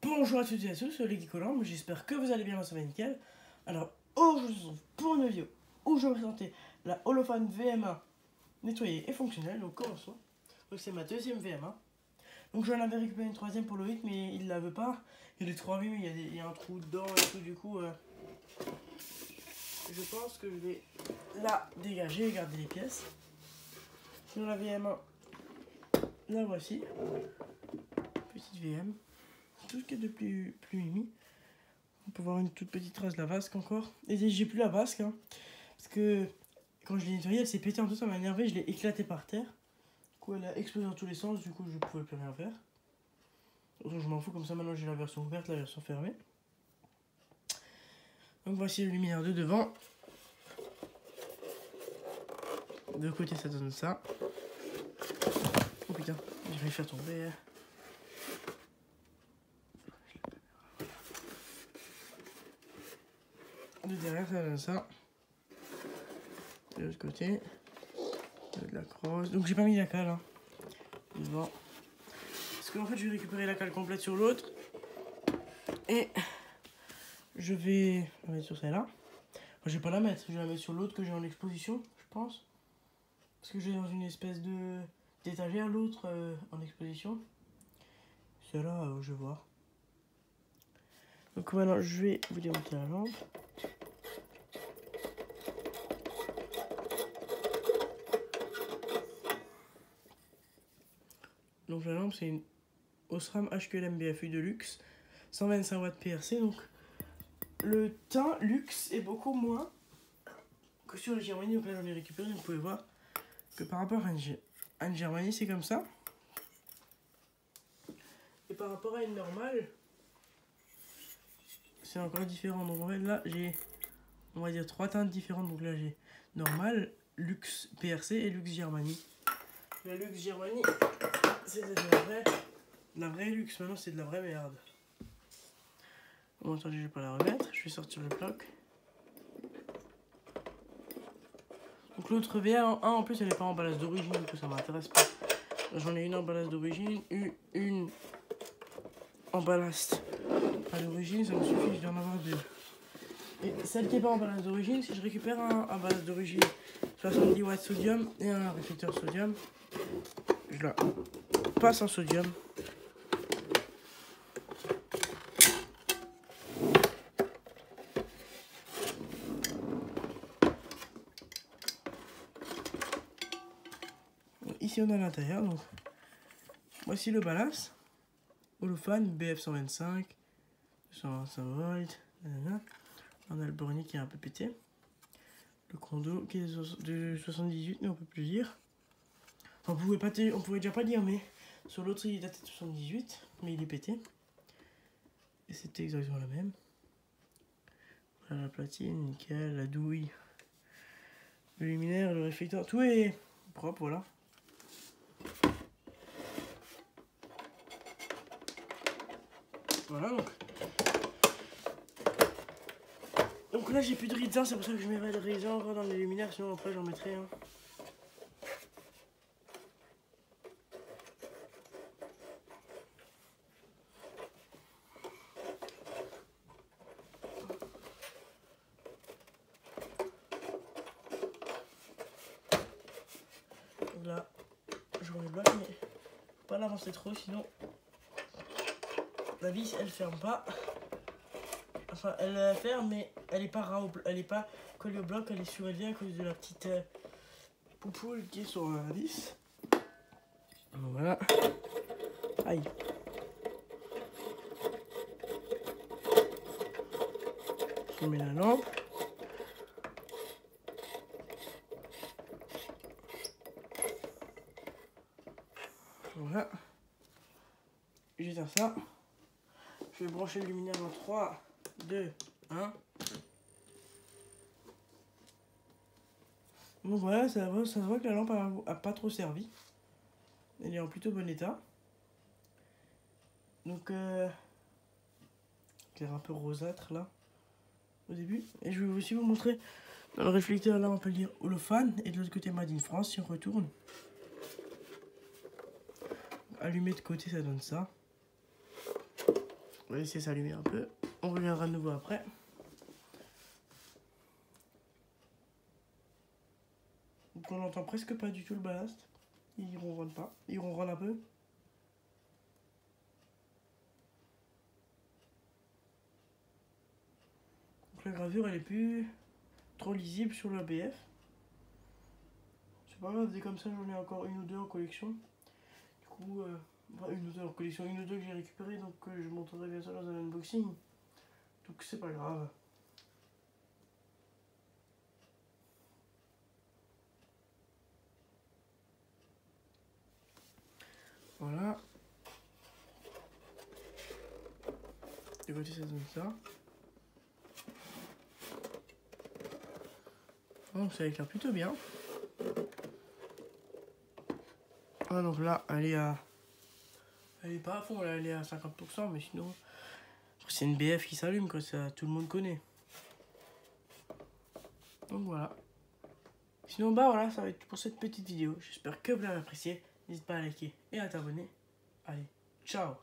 Bonjour à toutes et à tous, c'est Leggy Colombe, j'espère que vous allez bien, ça va nickel. Alors aujourd'hui pour une vidéo où je vais vous présenter la Holophane VM1 nettoyée et fonctionnelle, donc commençons. Donc c'est ma deuxième VM1. Donc j'en avais récupéré une troisième pour le 8 mais il la veut pas. Il y a des 3 mais il y a un trou dedans et tout, du coup je pense que je vais la dégager et garder les pièces. Sur la VM1, la voici. Petite VM. Tout ce qui est de plus mimi. On peut voir une toute petite trace de la vasque encore. Et j'ai plus la vasque, hein, parce que quand je l'ai nettoyée, elle s'est pétée en tout, ça m'a énervé, je l'ai éclatée par terre. Du coup, elle a explosé dans tous les sens, du coup, je pouvais plus rien faire. Donc, je m'en fous, comme ça, maintenant j'ai la version ouverte, la version fermée. Donc, voici le luminaire de devant. De côté, ça donne ça. Oh putain, je vais faire tomber. De derrière, ça donne ça. De l'autre côté, de la crosse. Donc j'ai pas mis la cale, hein, devant. Parce qu'en fait, je vais récupérer la cale complète sur l'autre. Et je vais la mettre sur celle-là. Enfin, je vais pas la mettre, je vais la mettre sur l'autre que j'ai en exposition, je pense. Parce que j'ai dans une espèce de d'étagère, l'autre en exposition. Celle-là, je vais voir. Donc maintenant, je vais vous démonter la lampe. Donc la lampe, c'est une Osram HQLM BFU de luxe, 125 watts PRC. Donc le teint luxe est beaucoup moins que sur les Germany. Donc là, j'en ai récupéré. Vous pouvez voir que par rapport à une Germany, c'est comme ça. Et par rapport à une normale, c'est encore différent. Donc en fait, là, j'ai, on va dire, 3 teintes différentes. Donc là, j'ai normal, luxe PRC et luxe Germany. La luxe Germany, c'est de la vraie luxe. Maintenant, c'est de la vraie merde. Bon, attendez, je vais pas la remettre. Je vais sortir le bloc. Donc l'autre VM1, en plus, elle n'est pas en ballast d'origine, du coup, ça m'intéresse pas. J'en ai une en ballast d'origine, une en ballast à l'origine, ça me suffit, je dois en avoir 2. Et celle qui n'est pas en ballast d'origine, si je récupère un ballast d'origine 70 watts sodium et un réflecteur sodium, je la passe en sodium. Ici on a l'intérieur, donc voici le ballast. Holophane BF125, 125 volts. On a le bornier qui est un peu pété. Le condo qui est de 78, mais on peut plus dire. On pouvait déjà pas dire, mais sur l'autre il datait de 78, mais il est pété. Et c'était exactement la même. Voilà la platine, nickel, la douille, le luminaire, le réflecteur, tout est propre, voilà. Voilà donc là j'ai plus de raisin, c'est pour ça que je mets le raisin encore dans les luminaires, sinon après j'en mettrai un. Là, je remets le bloc, mais faut pas l'avancer trop, sinon la vis elle ferme pas. Enfin, elle ferme, mais elle est pas elle est pas collée au bloc, elle est surélevée à cause de la petite poupoule qui est sur la vis. Donc voilà. Aïe. Je mets la lampe. Voilà. J'éteins ça. Je vais brancher le luminaire dans 3, 2, 1. Donc voilà, ça se voit que la lampe a pas trop servi. Elle est en plutôt bon état. Donc, éclair un peu rosâtre là, au début. Et je vais aussi vous montrer, dans le réflecteur là, on peut lire Holophane. Et de l'autre côté, Made in France, si on retourne. Allumé de côté, ça donne ça. On va laisser s'allumer un peu. On reviendra de nouveau après. Donc on n'entend presque pas du tout le ballast. Il ronronne pas. Il ronronne un peu. Donc la gravure elle est plus trop lisible sur le ABF. C'est pas grave, dès comme ça j'en ai encore une ou deux en collection. Du coup, une ou deux en collection, une ou deux que j'ai récupéré, donc je montrerai bien ça dans un unboxing. Donc c'est pas grave. Voilà. Du côté ça donne ça. Donc ça éclaire plutôt bien. Ah donc là elle est à... Elle est pas à fond, là elle est à 50%, mais sinon... C'est une BF qui s'allume, quoi, ça tout le monde connaît. Donc voilà. Sinon bah voilà, ça va être tout pour cette petite vidéo. J'espère que vous l'avez apprécié. N'hésite pas à liker et à t'abonner. Allez, ciao!